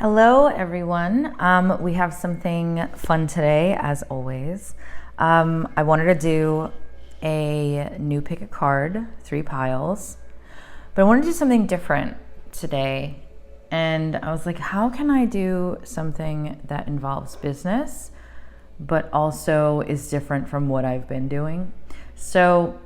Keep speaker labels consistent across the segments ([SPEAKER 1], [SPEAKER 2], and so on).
[SPEAKER 1] Hello, everyone. We have something fun today, as always. I wanted to do a new pick a card, 3 piles, but I want to do something different today. And I was like, how can I do something that involves business, but also is different from what I've been doing? So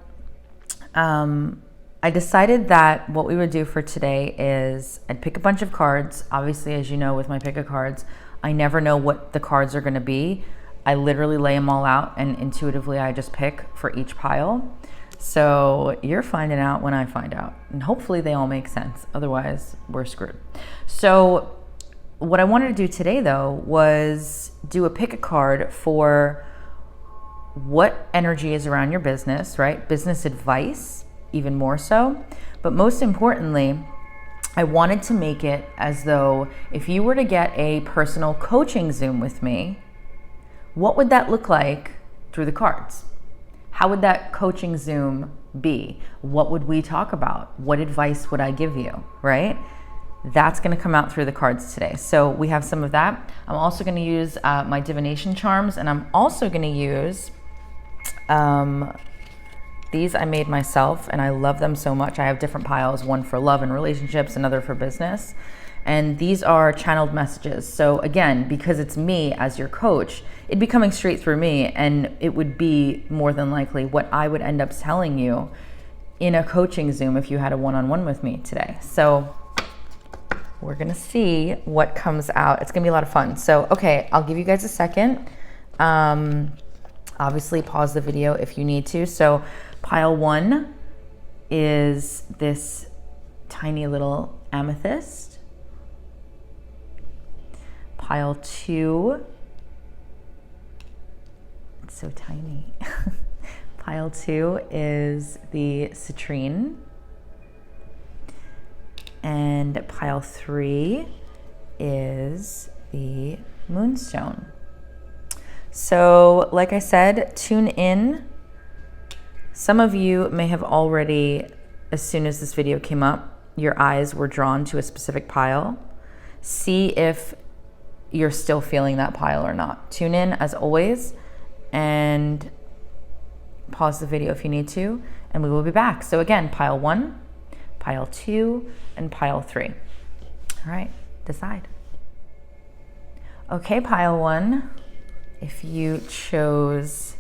[SPEAKER 1] I decided that what we would do for today is I'd pick a bunch of cards. Obviously, as you know, with my pick a cards, I never know what the cards are going to be. I literally lay them all out and intuitively I just pick for each pile. So you're finding out when I find out, and hopefully they all make sense. Otherwise, we're screwed. So what I wanted to do today, though, was do a pick a card for what energy is around your business, right? Business advice, even more so. But most importantly, I wanted to make it as though if you were to get a personal coaching Zoom with me, what would that look like through the cards? How would that coaching Zoom be? What would we talk about? What advice would I give you, right? That's going to come out through the cards today. So we have some of that. I'm also going to use my divination charms, and I'm also going to use these I made myself, and I love them so much. I have different piles, one for love and relationships, another for business. And these are channeled messages. So again, because it's me as your coach, it'd be coming straight through me, and it would be more than likely what I would end up telling you in a coaching Zoom if you had a one-on-one with me today. So we're gonna see what comes out. It's gonna be a lot of fun. So, okay, I'll give you guys a second. Obviously pause the video if you need to. So pile 1 is this tiny little amethyst. Pile 2, it's so tiny. Pile 2 is the citrine. And pile 3 is the moonstone. So, like I said, tune in. Some of you may have already, as soon as this video came up, your eyes were drawn to a specific pile. See if you're still feeling that pile or not. Tune in as always and pause the video if you need to, and we will be back. So again, pile 1, pile 2, and pile 3. All right, decide. Okay, pile 1. If you chose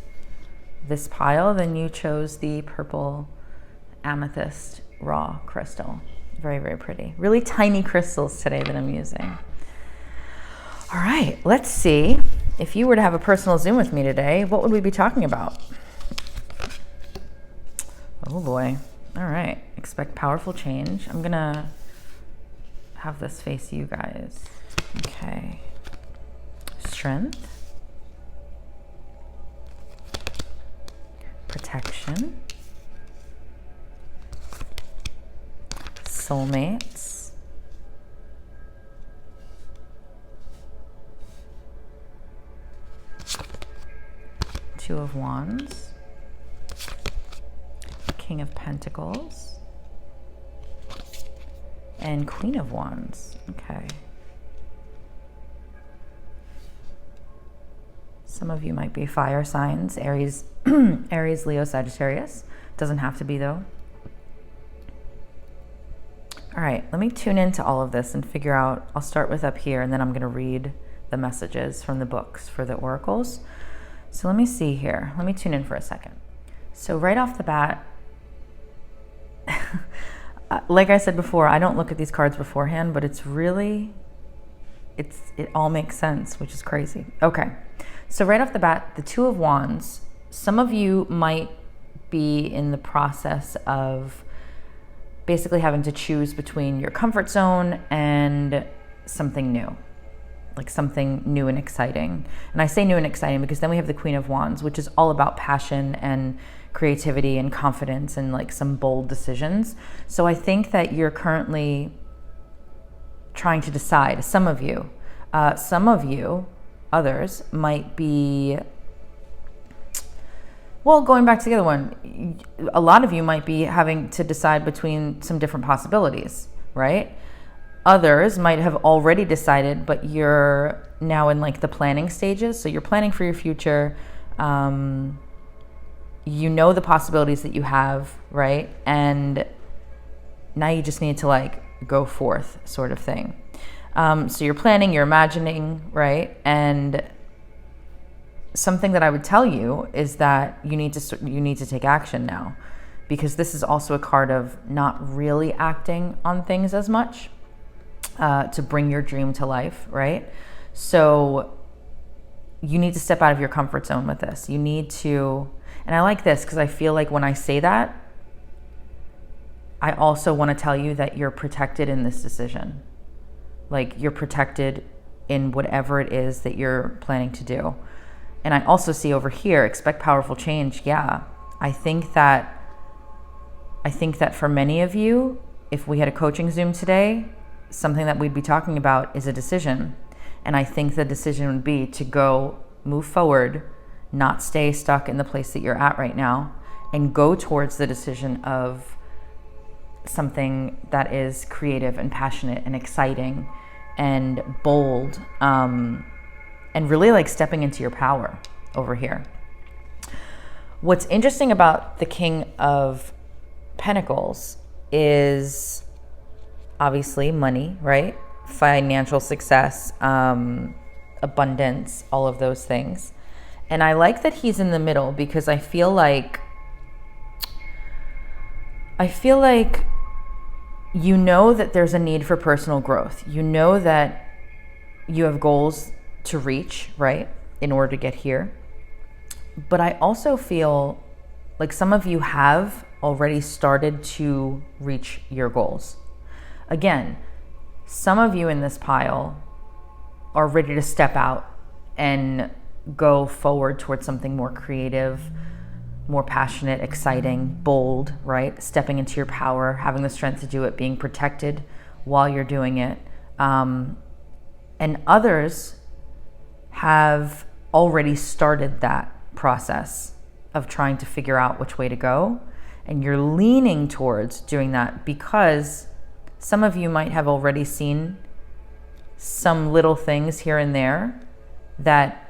[SPEAKER 1] this pile, then you chose the purple amethyst raw crystal. Very, very pretty. Really tiny crystals today that I'm using. All right, let's see. If you were to have a personal Zoom with me today, what would we be talking about? Oh boy. All right, expect powerful change. I'm gonna have this face you guys. Okay. Strength. Protection, soulmates, Two of Wands, King of Pentacles, and Queen of Wands. Okay. Some of you might be fire signs, Aries, Aries, Leo, Sagittarius. Doesn't have to be though. All right, let me tune into all of this and figure out, I'll start with up here and then I'm gonna read the messages from the books for the oracles. So let me see here. Let me tune in for a second. So right off the bat, like I said before, I don't look at these cards beforehand, but it's really, it all makes sense, which is crazy. Okay. So right off the bat, the Two of Wands, some of you might be in the process of basically having to choose between your comfort zone and something new, like something new and exciting. And I say new and exciting because then we have the Queen of Wands, which is all about passion and creativity and confidence and like some bold decisions. So I think that you're currently trying to decide, some of you, others might be, well, going back to the other one, a lot of you might be having to decide between some different possibilities, right? Others might have already decided, but you're now in like the planning stages. So you're planning for your future. You know the possibilities that you have, right? And now you just need to like go forth, sort of thing. So you're planning, you're imagining, right? And something that I would tell you is that you need to take action now, because this is also a card of not really acting on things as much to bring your dream to life, right? So you need to step out of your comfort zone with this. You need to, and I like this because I feel like when I say that, I also want to tell you that you're protected in this decision. Like you're protected in whatever it is that you're planning to do. And I also see over here, expect powerful change. Yeah, I think that for many of you, if we had a coaching Zoom today, something that we'd be talking about is a decision. And I think the decision would be to go move forward, not stay stuck in the place that you're at right now, and go towards the decision of something that is creative and passionate and exciting and bold, and really like stepping into your power over here. What's interesting about the King of Pentacles is obviously money, right? Financial success, abundance, all of those things. And I like that he's in the middle because I feel like you know that there's a need for personal growth. You know that you have goals to reach, right, in order to get here. But I also feel like some of you have already started to reach your goals. Again, some of you in this pile are ready to step out and go forward towards something more creative, more passionate, exciting, bold, right? Stepping into your power, having the strength to do it, being protected while you're doing it. And others have already started that process of trying to figure out which way to go. And you're leaning towards doing that because some of you might have already seen some little things here and there that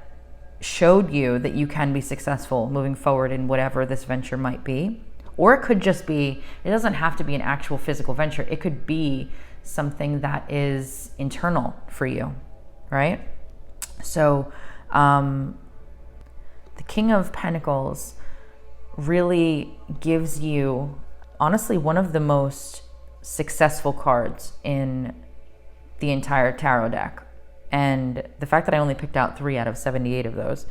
[SPEAKER 1] showed you that you can be successful moving forward in whatever this venture might be. Or it could just be, it doesn't have to be an actual physical venture. It could be something that is internal for you, right? So the King of Pentacles really gives you, honestly, one of the most successful cards in the entire tarot deck. And the fact that I only picked out 3 out of 78 of those,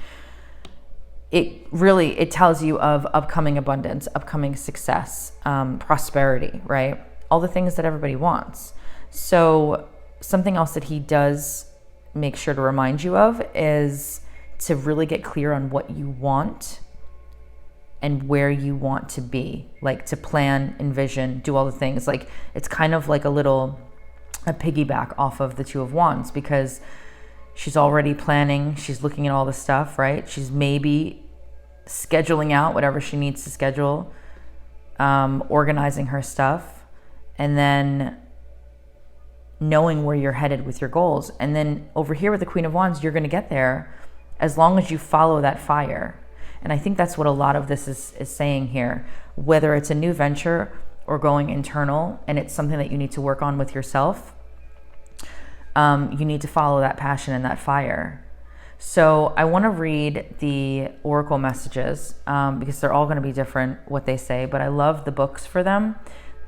[SPEAKER 1] it tells you of upcoming abundance, upcoming success, prosperity, right? All the things that everybody wants. So something else that he does make sure to remind you of is to really get clear on what you want and where you want to be, like to plan, envision, do all the things. Like it's kind of like a piggyback off of the Two of Wands, because she's already planning, she's looking at all the stuff, right? She's maybe scheduling out whatever she needs to schedule, organizing her stuff, and then knowing where you're headed with your goals. And then over here with the Queen of Wands, you're going to get there as long as you follow that fire. And I think that's what a lot of this is saying here. Whether it's a new venture or going internal, and it's something that you need to work on with yourself, you need to follow that passion and that fire. So I want to read the oracle messages because they're all going to be different what they say, but I love the books for them.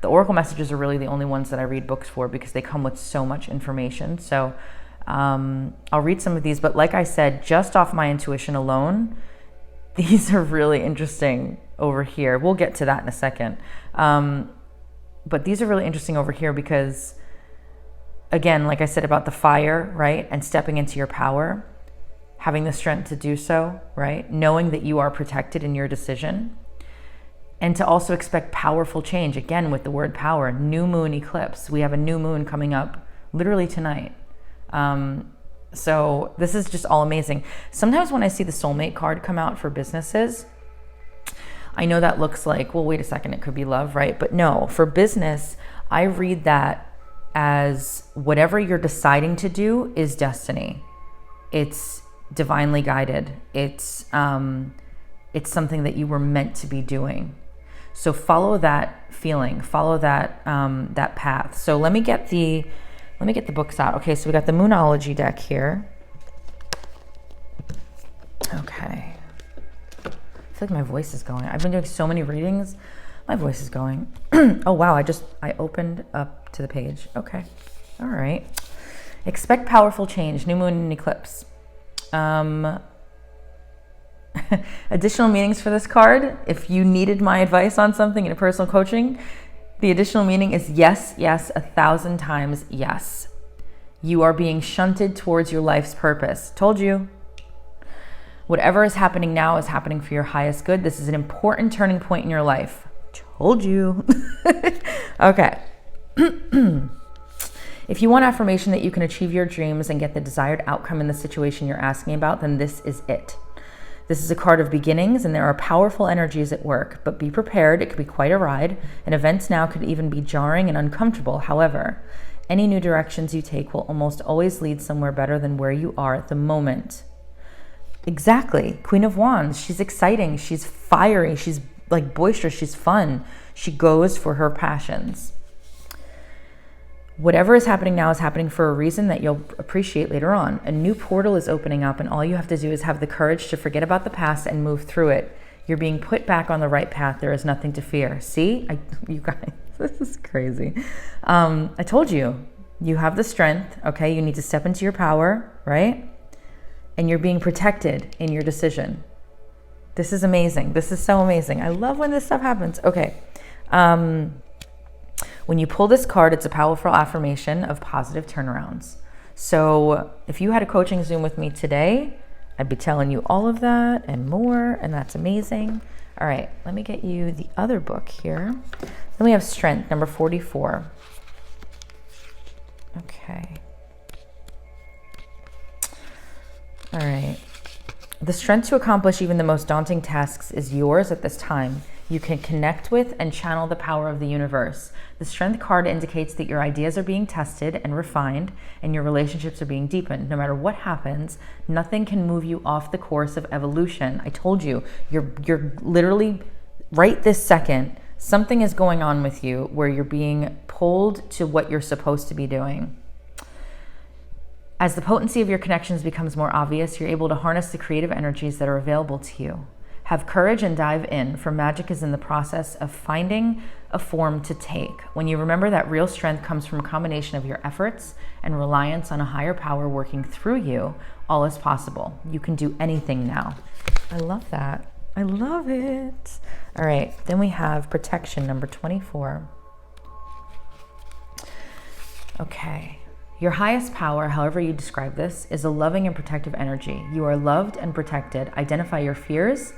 [SPEAKER 1] The oracle messages are really the only ones that I read books for because they come with so much information. So I'll read some of these, but like I said, just off my intuition alone, these are really interesting over here. We'll get to that in a second. But these are really interesting over here because, again, like I said about the fire, right? And stepping into your power, having the strength to do so, right? Knowing that you are protected in your decision. And to also expect powerful change, again, with the word power, new moon eclipse. We have a new moon coming up literally tonight. So this is just all amazing. Sometimes when I see the soulmate card come out for businesses, I know that looks like, well, wait a second, it could be love, right? But no, for business, I read that as whatever you're deciding to do is destiny. It's divinely guided. It's something that you were meant to be doing. So follow that feeling, follow that that path. So let me get the books out. Okay, so we got the Moonology deck here. Okay. I feel like my voice is going. I've been doing so many readings. My voice is going. Oh wow, I opened up to the page. Okay. All right. Expect powerful change, new moon and eclipse. Additional meanings for this card. If you needed my advice on something in a personal coaching, the additional meaning is yes, yes, 1,000 times yes. You are being shunted towards your life's purpose. Told you. Whatever is happening now is happening for your highest good. This is an important turning point in your life. Told you. Okay. If you want affirmation that you can achieve your dreams and get the desired outcome in the situation you're asking about, then this is it. This is a card of beginnings, and there are powerful energies at work, but be prepared. It could be quite a ride, and events now could even be jarring and uncomfortable. However, any new directions you take will almost always lead somewhere better than where you are at the moment. Exactly. Queen of Wands. She's exciting. She's fiery. She's like boisterous. She's fun. She goes for her passions. Whatever is happening now is happening for a reason that you'll appreciate later on. A new portal is opening up, and all you have to do is have the courage to forget about the past and move through it. You're being put back on the right path. There is nothing to fear. See? You guys, this is crazy. I told you, you have the strength, okay? You need to step into your power, right? And you're being protected in your decision. This is amazing. This is so amazing. I love when this stuff happens. Okay. When you pull this card, it's a powerful affirmation of positive turnarounds. So if you had a coaching Zoom with me today, I'd be telling you all of that and more, and that's amazing. All right, let me get you the other book here. Then we have Strength, number 44. Okay. All right. The strength to accomplish even the most daunting tasks is yours at this time. You can connect with and channel the power of the universe. The Strength card indicates that your ideas are being tested and refined, and your relationships are being deepened. No matter what happens, nothing can move you off the course of evolution. I told you, you're literally, right this second, something is going on with you where you're being pulled to what you're supposed to be doing. As the potency of your connections becomes more obvious, you're able to harness the creative energies that are available to you. Have courage and dive in, for magic is in the process of finding a form to take. When you remember that real strength comes from a combination of your efforts and reliance on a higher power working through you, all is possible. You can do anything now. I love that. I love it. All right, then we have Protection, number 24. Okay. Your highest power, however you describe this, is a loving and protective energy. You are loved and protected. Identify your fears.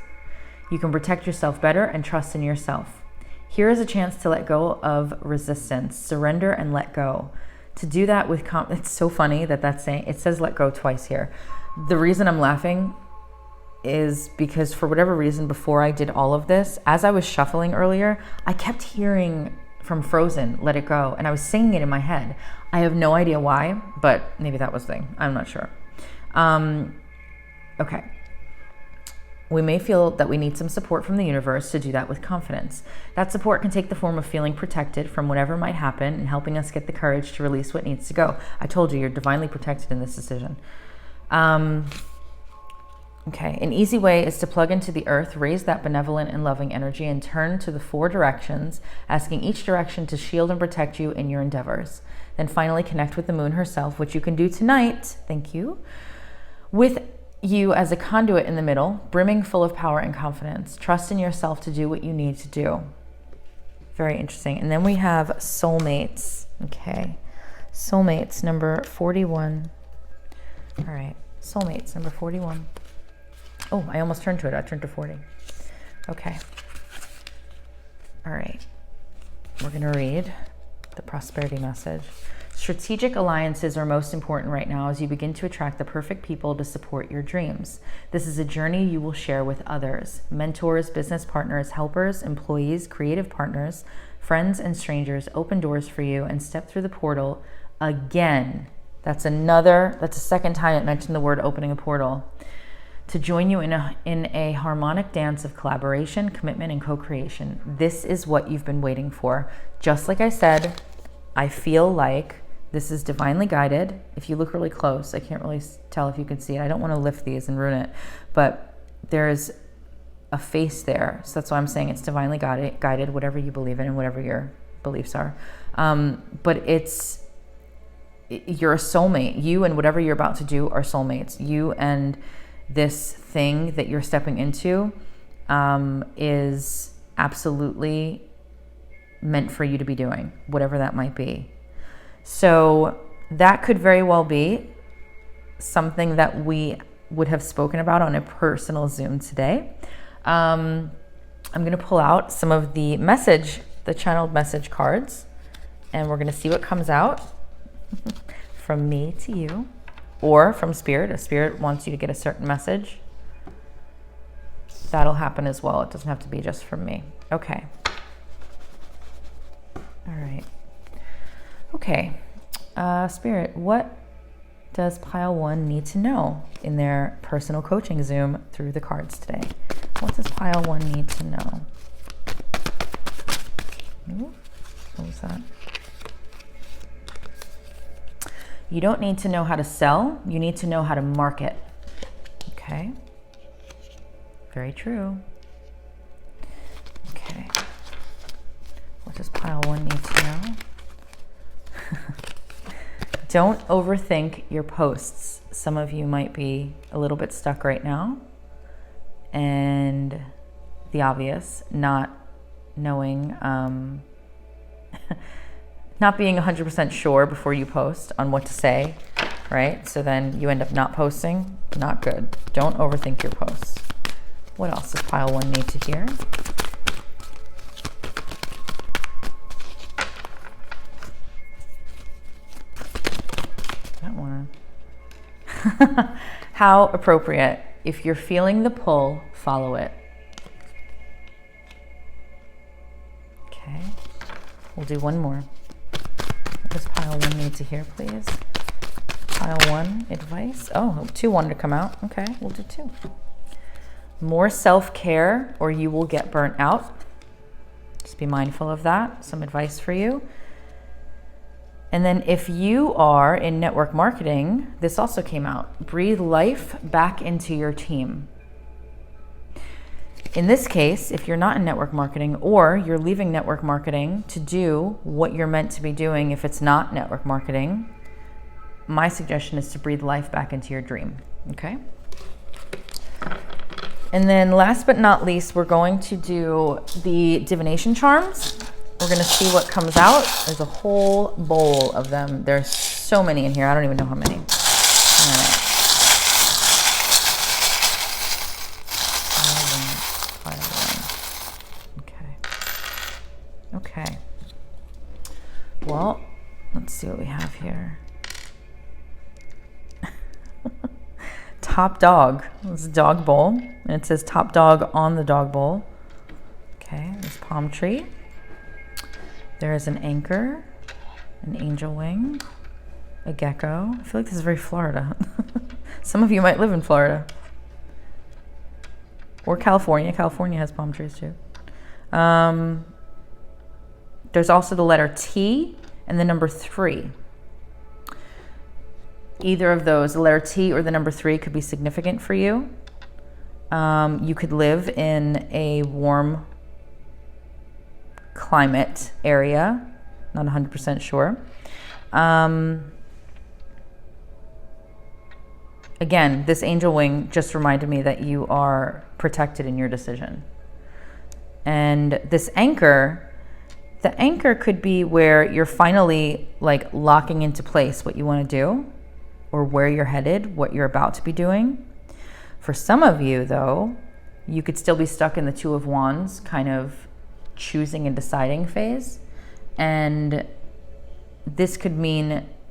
[SPEAKER 1] You can protect yourself better and trust in yourself. Here is a chance to let go of resistance, surrender and let go. To do that with it's so funny that that's saying, it says let go twice here. The reason I'm laughing is because for whatever reason, before I did all of this, as I was shuffling earlier, I kept hearing from Frozen, Let It Go, and I was singing it in my head. I have no idea why, but maybe that was the thing. I'm not sure. Okay. We may feel that we need some support from the universe to do that with confidence. That support can take the form of feeling protected from whatever might happen and helping us get the courage to release what needs to go. I told you, you're divinely protected in this decision. Okay, an easy way is to plug into the earth, raise that benevolent and loving energy, and turn to the 4 directions, asking each direction to shield and protect you in your endeavors. Then finally connect with the moon herself, which you can do tonight, thank you, with you as a conduit in the middle, brimming full of power and confidence. Trust in yourself to do what you need to do. Very interesting. And then we have Soulmates. Okay, Soulmates, number 41. All right, Soulmates, number 41. Oh, I almost turned to it. I turned to 40. Okay. All right. We're going to read the prosperity message. Strategic alliances are most important right now as you begin to attract the perfect people to support your dreams. This is a journey you will share with others. Mentors, business partners, helpers, employees, creative partners, friends and strangers open doors for you and step through the portal again. That's a second time it mentioned the word opening a portal. To join you in a harmonic dance of collaboration, commitment, and co-creation. This is what you've been waiting for. Just like I said, I feel like this is divinely guided. If you look really close, I can't really tell if you can see it. I don't want to lift these and ruin it, but there's a face there. So that's why I'm saying it's divinely guided, whatever you believe in and whatever your beliefs are. But you're a soulmate. You and whatever you're about to do are soulmates. You and this thing that you're stepping into is absolutely meant for you to be doing, whatever that might be. So that could very well be something that we would have spoken about on a personal Zoom today. I'm going to pull out some of the channeled message cards, and we're going to see what comes out from me to you, or from Spirit. If Spirit wants you to get a certain message, that'll happen as well. It doesn't have to be just from me. Okay. All right. Okay. Spirit, what does pile 1 need to know in their personal coaching Zoom through the cards today? What does pile 1 need to know? Ooh, what was that? You don't need to know how to sell. You need to know how to market. Okay. Very true. Okay. What does pile 1 need to know? Don't overthink your posts. Some of you might be a little bit stuck right now. And the obvious, not knowing, not being 100% sure before you post on what to say, right? So then you end up not posting. Not good. Don't overthink your posts. What else does pile 1 need to hear? That one. How appropriate. If you're feeling the pull, follow it. Okay. We'll do one more. What does pile 1 need to hear, please? Pile 1, advice. Oh, 2 wanted to come out. Okay, we'll do 2. More self-care or you will get burnt out. Just be mindful of that. Some advice for you. And then if you are in network marketing, this also came out. Breathe life back into your team. In this case, if you're not in network marketing or you're leaving network marketing to do what you're meant to be doing if it's not network marketing, my suggestion is to breathe life back into your dream, okay? And then last but not least, we're going to do the divination charms. We're going to see what comes out. There's a whole bowl of them. There's so many in here. I don't even know how many. All right. Okay. Well, let's see what we have here. Top dog. This is a dog bowl. And it says top dog on the dog bowl. Okay, there's palm tree. There is an anchor, an angel wing, a gecko. I feel like this is very Florida. Some of you might live in Florida. Or California. California has palm trees too. There's also the letter T and the number 3. Either of those, the letter T or the number 3, could be significant for you. You could live in a warm climate area, not 100% sure. Again, this angel wing just reminded me that you are protected in your decision. And this anchor, the anchor could be where you're finally like locking into place what you want to do or where you're headed, what you're about to be doing. For some of you though, you could still be stuck in the 2 of Wands kind of choosing and deciding phase. And this could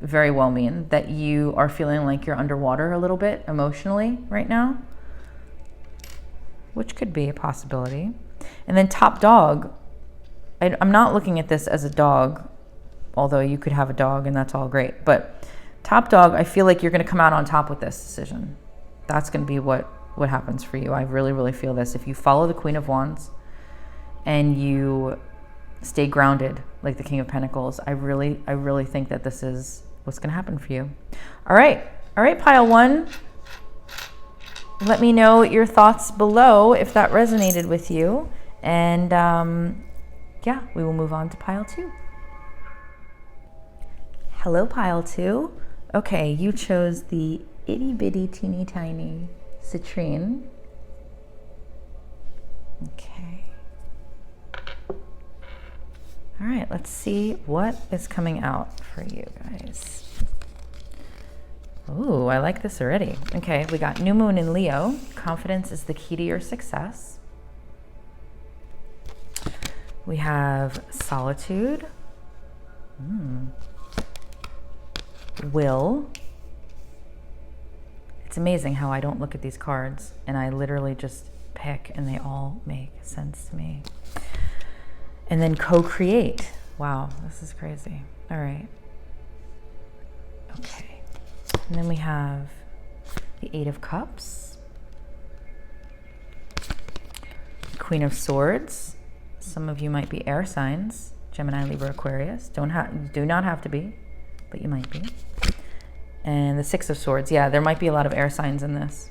[SPEAKER 1] very well mean that you are feeling like you're underwater a little bit emotionally right now, which could be a possibility. And then top dog, I'm not looking at this as a dog, although you could have a dog and that's all great. But top dog, I feel like you're going to come out on top with this decision. That's going to be what happens for you. I really, really feel this. If you follow the Queen of Wands and you stay grounded like the King of Pentacles, I really think that this is what's going to happen for you. All right, pile one. Let me know your thoughts below if that resonated with you. And yeah, we will move on to pile two. Hello, pile two. Okay, you chose the itty bitty teeny tiny citrine. Okay. All right, let's see what is coming out for you guys. Ooh, I like this already. Okay, we got new moon in Leo. Confidence is the key to your success. We have solitude. Will. It's amazing how I don't look at these cards and I literally just pick and they all make sense to me. And then co-create. Wow, this is crazy. All right. Okay. And then we have the Eight of Cups. Queen of Swords. Some of you might be air signs. Gemini, Libra, Aquarius. Do not have to be, but you might be. And the Six of Swords. Yeah, there might be a lot of air signs in this.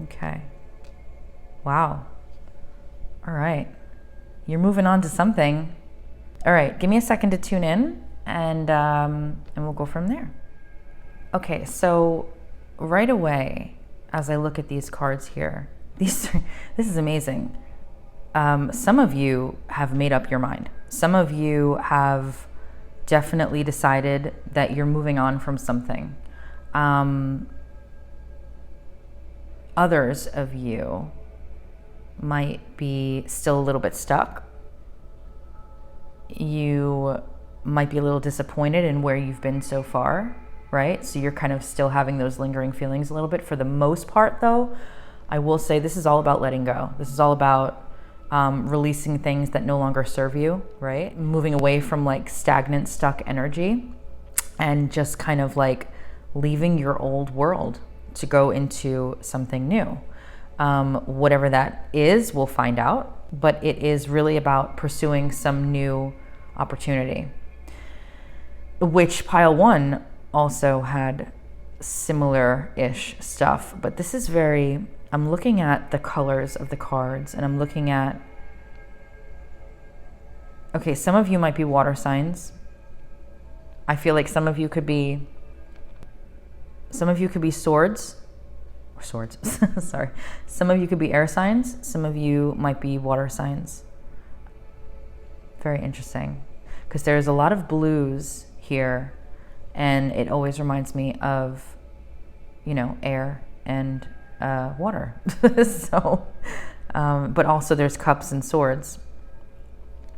[SPEAKER 1] Okay. Wow. All right. You're moving on to something. All right, give me a second to tune in and we'll go from there. Okay, so right away, as I look at these cards here, this is amazing. Some of you have made up your mind. Some of you have definitely decided that you're moving on from something. Others of you might be still a little bit stuck. You might be a little disappointed in where you've been so far, right? So you're kind of still having those lingering feelings a little bit. For the most part, though, I will say this is all about letting go. This is all about releasing things that no longer serve you, right? Moving away from like stagnant, stuck energy and just kind of like leaving your old world to go into something new. Whatever that is, we'll find out, but it is really about pursuing some new opportunity, which pile one also had similar-ish stuff, but this is very, I'm looking at the colors of the cards and I'm looking at, okay, some of you might be water signs. I feel like some of you could be swords. Sorry. Some of you could be air signs. Some of you might be water signs. Very interesting. Because there's a lot of blues here. And it always reminds me of, you know, air and water. So, but also there's cups and swords.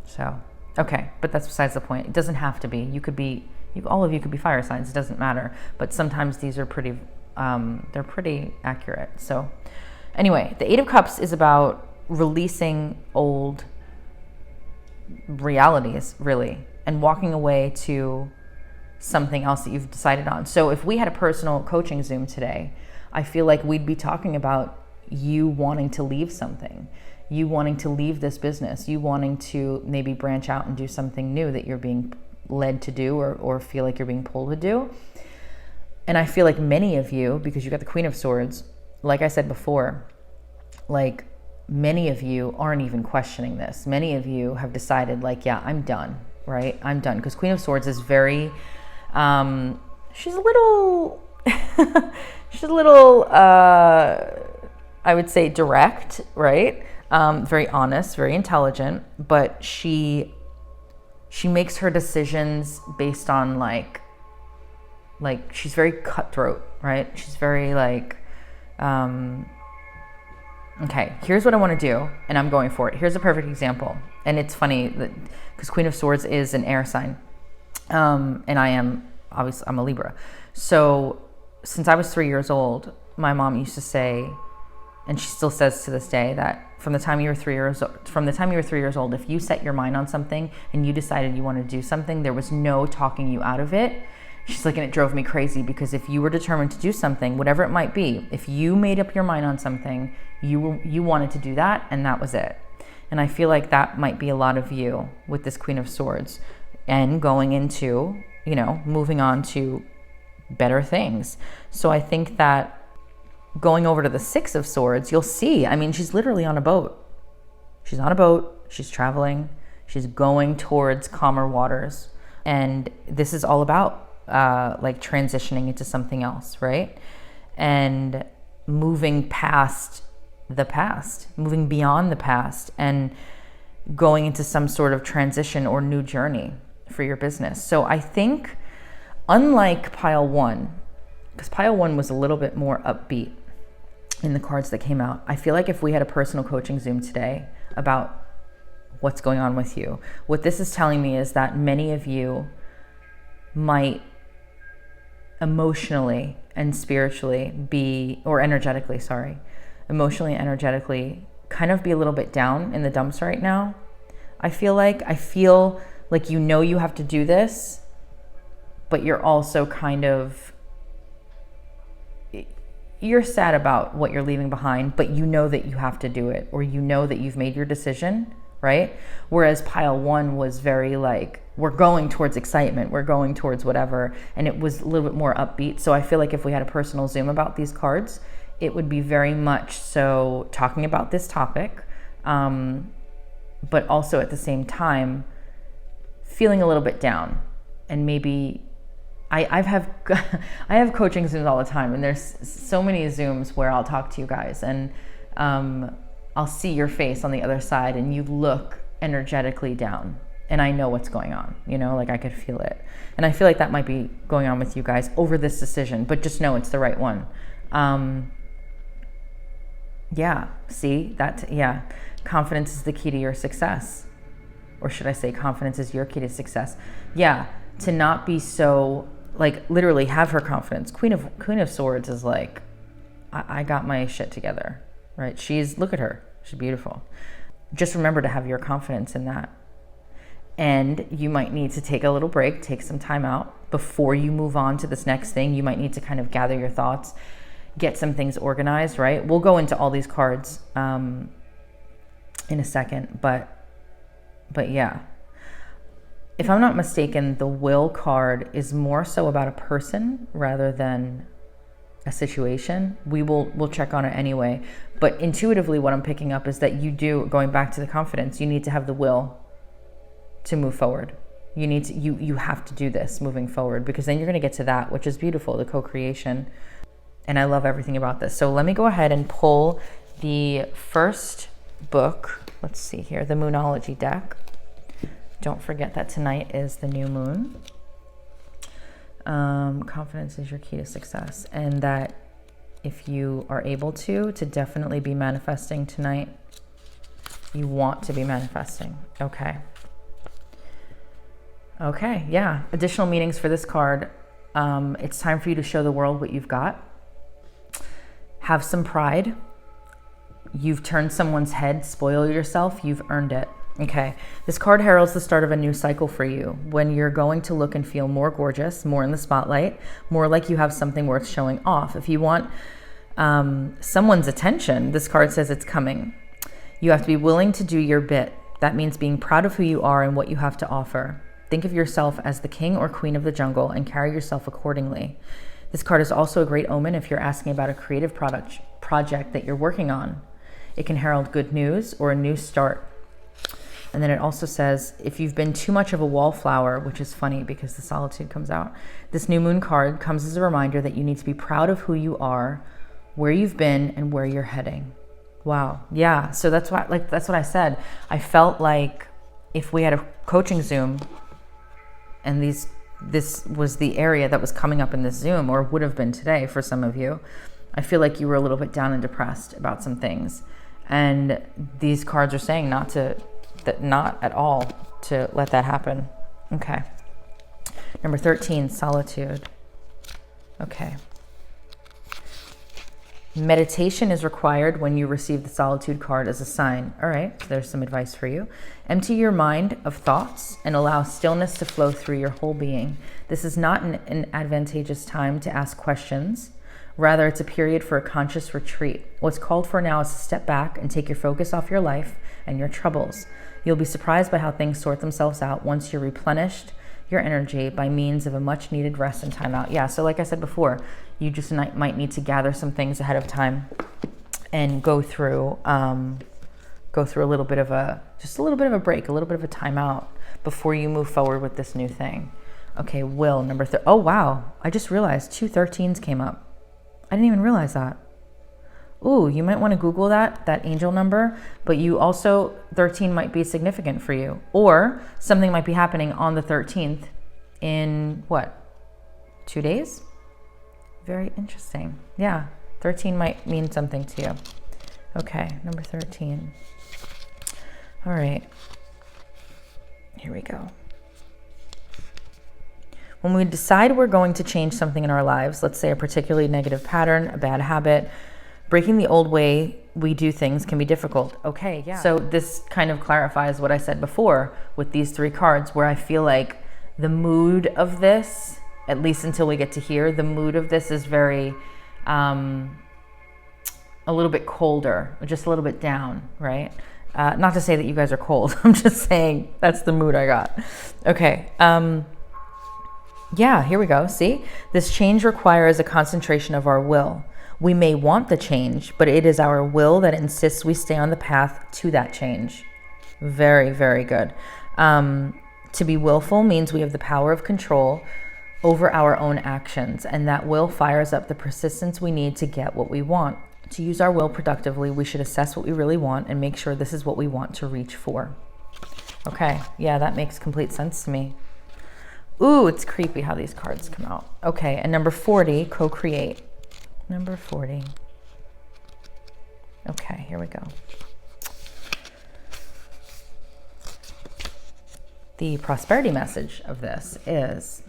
[SPEAKER 1] So, okay. But that's besides the point. It doesn't have to be. You could be, all of you could be fire signs. It doesn't matter. But sometimes these are pretty... they're pretty accurate. So anyway, the Eight of Cups is about releasing old realities, really, and walking away to something else that you've decided on. So if we had a personal coaching Zoom today, I feel like we'd be talking about you wanting to leave something, you wanting to leave this business, you wanting to maybe branch out and do something new that you're being led to do or feel like you're being pulled to do. And I feel like many of you, because you got the Queen of Swords, like I said before, like many of you aren't even questioning this. Many of you have decided like, yeah, I'm done, right? I'm done. Because Queen of Swords is very, she's a little, I would say direct, right? Very honest, very intelligent, but she makes her decisions based on like she's very cutthroat, right? She's very like, okay, here's what I want to do, and I'm going for it. Here's a perfect example. And it's funny that because Queen of Swords is an air sign, and I'm a Libra. So since I was 3 years old, my mom used to say, and she still says to this day that from the time you were 3 years old, if you set your mind on something and you decided you wanted to do something, there was no talking you out of it. She's like, and it drove me crazy, because if you were determined to do something, whatever it might be, if you made up your mind on something, you wanted to do that, and that was it. And I feel like that might be a lot of you with this Queen of Swords, and going into, you know, moving on to better things. So I think that going over to the Six of Swords, you'll see, I mean, she's literally on a boat. She's on a boat, she's traveling, she's going towards calmer waters. And this is all about like transitioning into something else, right? And moving past the past, moving beyond the past, and going into some sort of transition or new journey for your business. So I think, unlike pile one, because pile one was a little bit more upbeat in the cards that came out, I feel like if we had a personal coaching Zoom today about what's going on with you, what this is telling me is that many of you might emotionally and spiritually be, or energetically, sorry, emotionally and energetically kind of be a little bit down in the dumps right now. I feel like you know you have to do this, but you're also kind of, you're sad about what you're leaving behind, but you know that you have to do it, or you know that you've made your decision, right? Whereas pile one was very like, we're going towards excitement, we're going towards whatever, and it was a little bit more upbeat. So I feel like if we had a personal Zoom about these cards, it would be very much so talking about this topic, but also at the same time feeling a little bit down. And maybe I have coaching Zooms all the time, and there's so many Zooms where I'll talk to you guys, and I'll see your face on the other side, and you look energetically down, and I know what's going on, you know, like I could feel it. And I feel like that might be going on with you guys over this decision, but just know it's the right one. Yeah, see that? Yeah, confidence is the key to your success. Or should I say confidence is your key to success? Yeah, to not be so, like, literally have her confidence. Queen of Swords is like, I got my shit together, right? Look at her, she's beautiful. Just remember to have your confidence in that. And you might need to take a little break, take some time out before you move on to this next thing. You might need to kind of gather your thoughts, get some things organized, right? We'll go into all these cards in a second, but yeah. If I'm not mistaken, the Will card is more so about a person rather than a situation. We'll check on it anyway. But intuitively, what I'm picking up is that you do, going back to the confidence, you need to have the will to move forward. You have to do this moving forward, because then you're going to get to that, which is beautiful, the co-creation. And I love everything about this. So let me go ahead and pull the first book. Let's see here, the Moonology deck. Don't forget that tonight is the new moon. Confidence is your key to success. And that if you are able to definitely be manifesting tonight. You want to be manifesting. Okay. Okay, yeah. Additional meanings for this card. It's time for you to show the world what you've got. Have some pride. You've turned someone's head. Spoil yourself. You've earned it. Okay, this card heralds the start of a new cycle for you, when you're going to look and feel more gorgeous, more in the spotlight, more like you have something worth showing off. If you want someone's attention, this card says it's coming. You have to be willing to do your bit. That means being proud of who you are and what you have to offer. Think of yourself as the king or queen of the jungle and carry yourself accordingly. This card is also a great omen if you're asking about a creative project that you're working on. It can herald good news or a new start. And then it also says, if you've been too much of a wallflower, which is funny because the solitude comes out, this new moon card comes as a reminder that you need to be proud of who you are, where you've been, and where you're heading. Wow. Yeah. So that's what I said. I felt like if we had a coaching Zoom and this was the area that was coming up in this Zoom, or would have been today for some of you, I feel like you were a little bit down and depressed about some things. And these cards are saying not at all to let that happen. Okay. Number 13, solitude. Okay. Meditation is required when you receive the solitude card as a sign. All right, there's some advice for you. Empty your mind of thoughts and allow stillness to flow through your whole being. This is not an advantageous time to ask questions. Rather, it's a period for a conscious retreat. What's called for now is to step back and take your focus off your life and your troubles. You'll be surprised by how things sort themselves out once you're replenished your energy by means of a much needed rest and time out. Yeah, so like I said before, you just might need to gather some things ahead of time and go through a little bit of a break, a little bit of a timeout before you move forward with this new thing. Okay, will number oh wow, I just realized 2 13s came up. I didn't even realize that. Ooh, you might want to Google that angel number, but you also, 13 might be significant for you, or something might be happening on the 13th in what, 2 days? Very interesting. Yeah, 13 might mean something to you. Okay, number 13. All right, here we go. When we decide we're going to change something in our lives, let's say a particularly negative pattern, a bad habit, breaking the old way we do things can be difficult. Okay, yeah. So this kind of clarifies what I said before with these 3 cards, where I feel like the mood of this, at least until we get to here, the mood of this is very, a little bit colder, just a little bit down, right? Not to say that you guys are cold. I'm just saying that's the mood I got. Okay. Yeah, here we go. See, this change requires a concentration of our will. We may want the change, but it is our will that insists we stay on the path to that change. Very, very good. To be willful means we have the power of control over our own actions, and that will fires up the persistence we need to get what we want. To use our will productively, we should assess what we really want and make sure this is what we want to reach for. Okay, yeah, that makes complete sense to me. Ooh, it's creepy how these cards come out. Okay, and number 40, co-create. Number 40. Okay, here we go. The prosperity message of this is,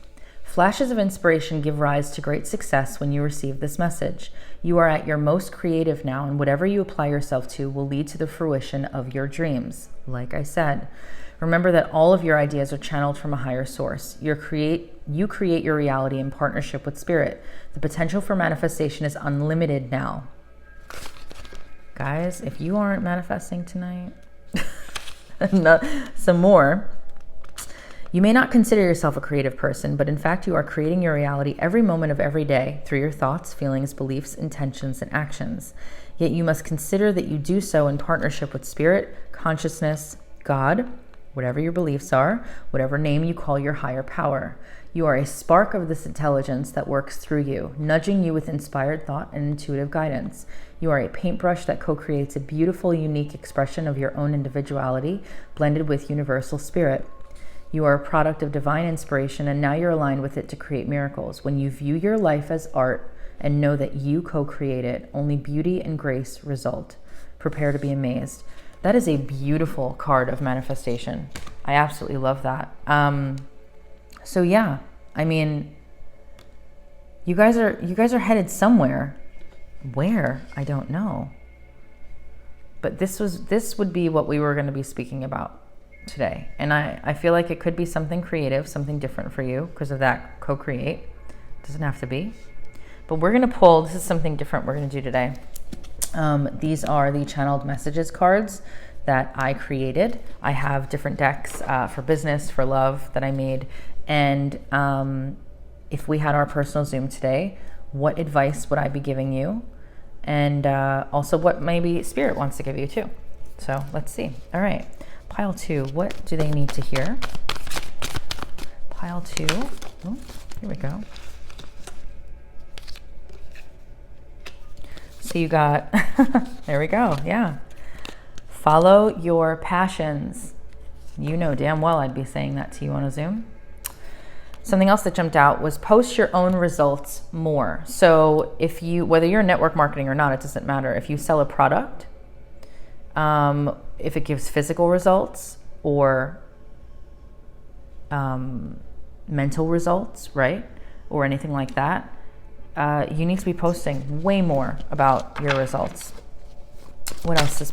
[SPEAKER 1] flashes of inspiration give rise to great success when you receive this message. You are at your most creative now, and whatever you apply yourself to will lead to the fruition of your dreams. Like I said, remember that all of your ideas are channeled from a higher source. You create your reality in partnership with spirit. The potential for manifestation is unlimited now. Guys, if you aren't manifesting tonight, some more. You may not consider yourself a creative person, but in fact you are creating your reality every moment of every day through your thoughts, feelings, beliefs, intentions, and actions. Yet you must consider that you do so in partnership with spirit, consciousness, God, whatever your beliefs are, whatever name you call your higher power. You are a spark of this intelligence that works through you, nudging you with inspired thought and intuitive guidance. You are a paintbrush that co-creates a beautiful, unique expression of your own individuality, blended with universal spirit. You are a product of divine inspiration, and now you're aligned with it to create miracles. When you view your life as art and know that you co-create it, only beauty and grace result. Prepare to be amazed. That is a beautiful card of manifestation. I absolutely love that. So yeah, I mean, you guys are headed somewhere. Where? I don't know. But this would be what we were going to be speaking about today. And I feel like it could be something creative, something different for you because of that co-create. Doesn't have to be. But we're going to pull, this is something different we're going to do today. These are the channeled messages cards that I created. I have different decks for business, for love that I made. And if we had our personal Zoom today, what advice would I be giving you? And also what maybe Spirit wants to give you too. So let's see. All right. Pile 2, what do they need to hear? Pile 2. Oh, here we go. So you got, there we go, yeah. Follow your passions. You know damn well I'd be saying that to you on a Zoom. Something else that jumped out was post your own results more. So if you, whether you're in network marketing or not, it doesn't matter. If you sell a product, if it gives physical results or mental results, right? Or anything like that, you need to be posting way more about your results. What else is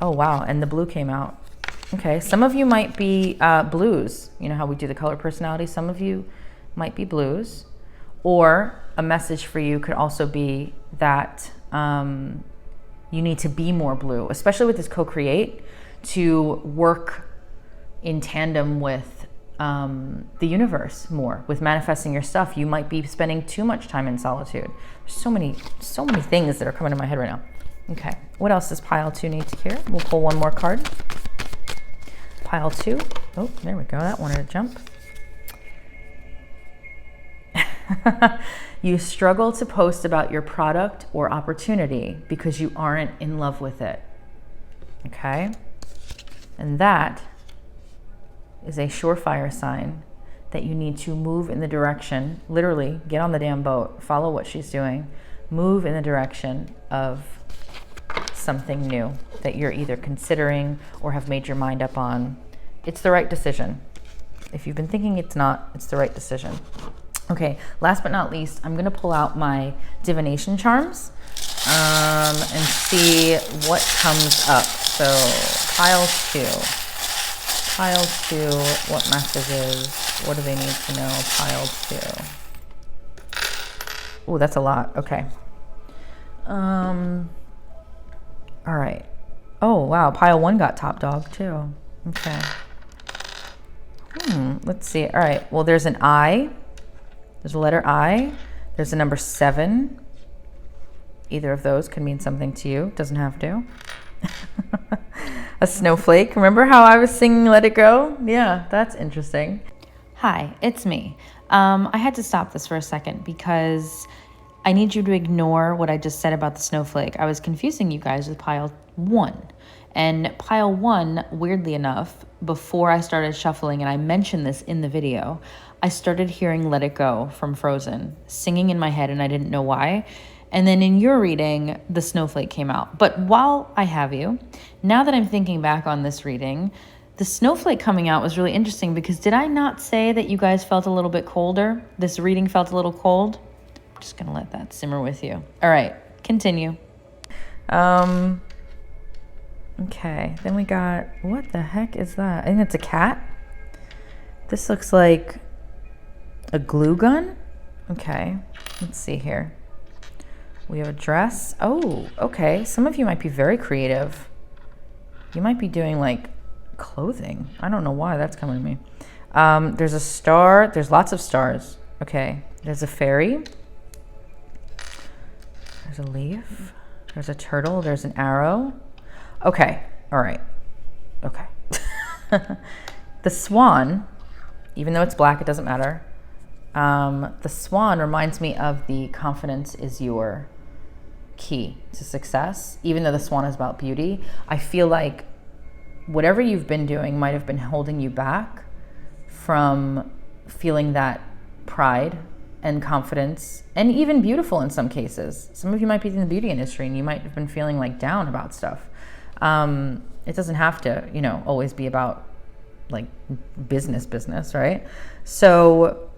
[SPEAKER 1] oh wow, and the blue came out. Okay, some of you might be blues. You know how we do the color personality? Some of you might be blues. Or a message for you could also be that you need to be more blue, especially with this co-create, to work in tandem with the universe more, with manifesting your stuff. You might be spending too much time in solitude. There's so many things that are coming to my head right now. Okay, what else does pile 2 need to hear? We'll pull one more card. Pile 2. Oh, there we go. That wanted to jump. You struggle to post about your product or opportunity because you aren't in love with it. Okay? And that is a surefire sign that you need to move in the direction, literally get on the damn boat, follow what she's doing, move in the direction of something new that you're either considering or have made your mind up on. It's the right decision. If you've been thinking it's not, it's the right decision. Okay, last but not least, I'm gonna pull out my divination charms and see what comes up. So pile 2, what messages, what do they need to know? Pile 2. Oh, that's a lot, okay. All right. Oh, wow, pile 1 got top dog too. Okay. Let's see, all right, well, there's an I. There's a letter I. There's a number 7. Either of those could mean something to you. Doesn't have to. A snowflake. Remember how I was singing Let It Go? Yeah, that's interesting. Hi, it's me. I had to stop this for a second because I need you to ignore what I just said about the snowflake. I was confusing you guys with pile 1. And pile 1, weirdly enough, before I started shuffling, and I mentioned this in the video, I started hearing Let It Go from Frozen, singing in my head, and I didn't know why. And then in your reading, the snowflake came out. But while I have you, now that I'm thinking back on this reading, the snowflake coming out was really interesting because did I not say that you guys felt a little bit colder? This reading felt a little cold? I'm just gonna let that simmer with you. All right, continue. Okay, then we got, what the heck is that? I think it's a cat. This looks like a glue gun. Okay, let's see here. We have a dress. Oh, okay. Some of you might be very creative. You might be doing like clothing. I don't know why that's coming to me. There's a star. There's lots of stars. Okay, there's a fairy. There's a leaf. There's a turtle. There's an arrow. Okay, all right, okay. The swan, even though it's black, it doesn't matter. The swan reminds me of the confidence is your key to success. Even though the swan is about beauty, I feel like whatever you've been doing might have been holding you back from feeling that pride and confidence, and even beautiful in some cases. Some of you might be in the beauty industry and you might have been feeling like down about stuff. It doesn't have to, you know, always be about like business, right? So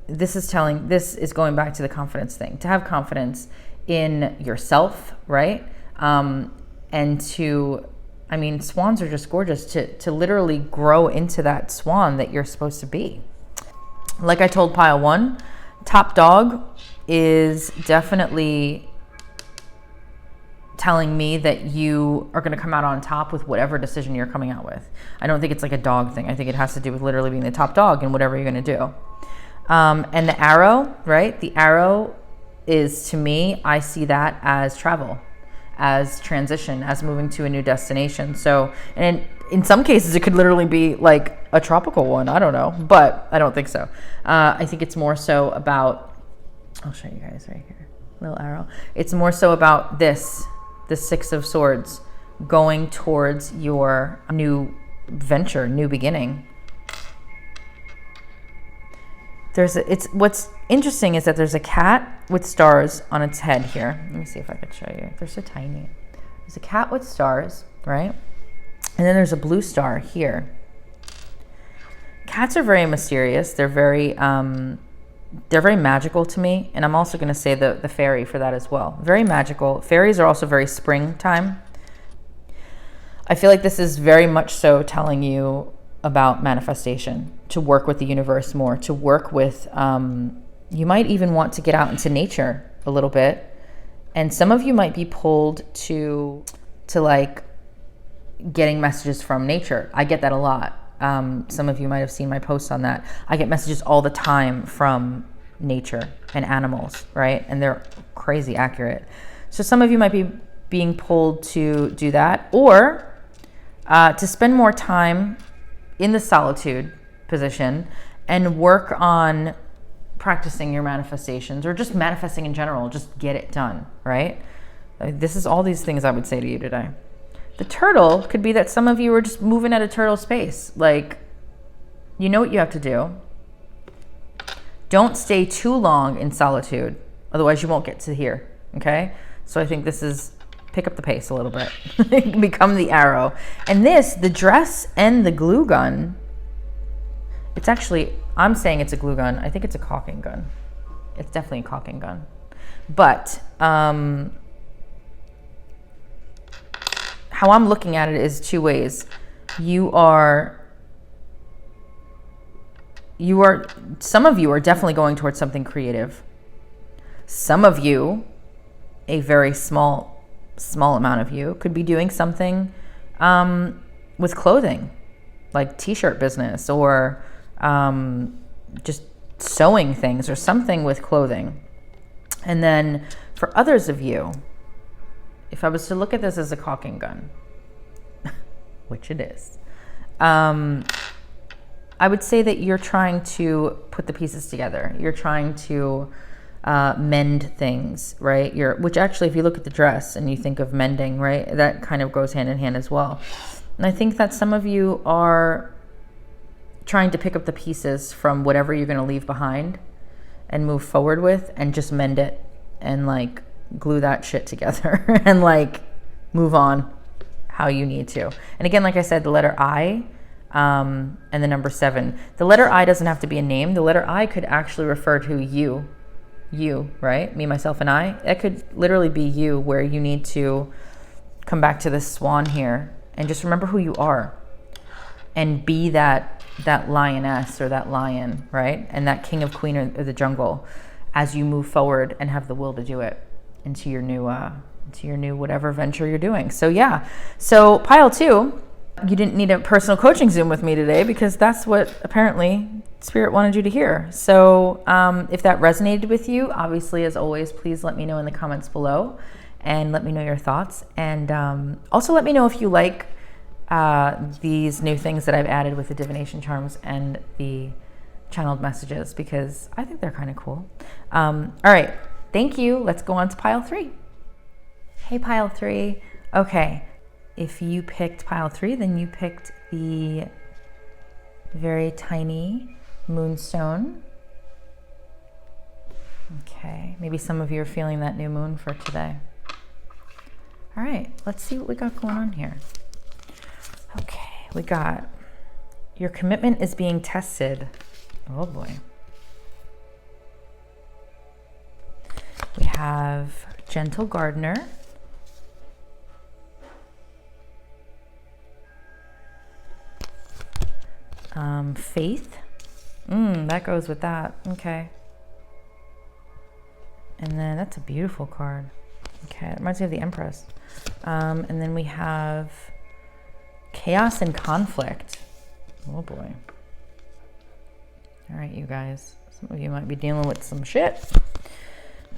[SPEAKER 1] this is going back to the confidence thing, to have confidence in yourself, right? And to, I mean, swans are just gorgeous, to literally grow into that swan that you're supposed to be. Like I told pile 1, top dog is definitely telling me that you are going to come out on top with whatever decision you're coming out with. I don't think it's like a dog thing. I think it has to do with literally being the top dog in whatever you're going to do. And the arrow, right? The arrow is, to me, I see that as travel, as transition, as moving to a new destination. So, and in some cases, it could literally be like a tropical one. I don't know, but I don't think so. I think it's more so about, I'll show you guys right here, little arrow. It's more so about this, the 6 of Swords, going towards your new venture, new beginning. What's interesting is that there's a cat with stars on its head here. Let me see if I could show you. They're so tiny. There's a cat with stars, right? And then there's a blue star here. Cats are very mysterious. They're very they're very magical to me. And I'm also going to say the fairy for that as well. Very magical. Fairies are also very springtime. I feel like this is very much so telling you about manifestation, to work with the universe more, to work with, you might even want to get out into nature a little bit. And some of you might be pulled to like getting messages from nature. I get that a lot. Some of you might have seen my posts on that. I get messages all the time from nature and animals, right? And they're crazy accurate. So some of you might be being pulled to do that, or to spend more time in the solitude position and work on practicing your manifestations, or just manifesting in general. Just get it done, right? This is all these things I would say to you today. The turtle could be that some of you are just moving at a turtle pace. Like, you know what you have to do. Don't stay too long in solitude, otherwise you won't get to here, okay? So I think this is pick up the pace a little bit. Become the arrow. And this, the dress and the glue gun, it's actually, I'm saying it's a glue gun. I think it's a caulking gun. It's definitely a caulking gun. But how I'm looking at it is two ways. Some of you are definitely going towards something creative. Some of you, a very small amount of you, could be doing something with clothing, like t-shirt business, or just sewing things, or something with clothing. And then for others of you, if I was to look at this as a caulking gun, which it is, I would say that you're trying to put the pieces together. You're trying to mend things, right? Which actually, if you look at the dress and you think of mending, right, that kind of goes hand in hand as well. And I think that some of you are trying to pick up the pieces from whatever you're going to leave behind and move forward with, and just mend it and like glue that shit together and like move on how you need to. And again, like I said, the letter I and the number 7. The letter I doesn't have to be a name. The letter I could actually refer to you, right? Me, myself, and I. It could literally be you, where you need to come back to this swan here and just remember who you are and be that lioness or that lion, right? And that king of queen of the jungle as you move forward and have the will to do it into your new whatever venture you're doing. So yeah. So pile 2, you didn't need a personal coaching Zoom with me today, because that's what apparently Spirit wanted you to hear. So if that resonated with you, obviously, as always, please let me know in the comments below and let me know your thoughts. And also let me know if you like these new things that I've added with the divination charms and the channeled messages, because I think they're kind of cool. All right. Thank you. Let's go on to pile 3. Hey, pile 3. Okay. If you picked pile 3, then you picked the very tiny moonstone. Okay. Maybe some of you are feeling that new moon for today. All right. Let's see what we got going on here. Okay. We got your commitment is being tested. Oh boy. We have gentle gardener. Faith. That goes with that. Okay. And then that's a beautiful card. Okay, it reminds me of the Empress. And then we have chaos and conflict. Oh boy. All right, you guys. Some of you might be dealing with some shit.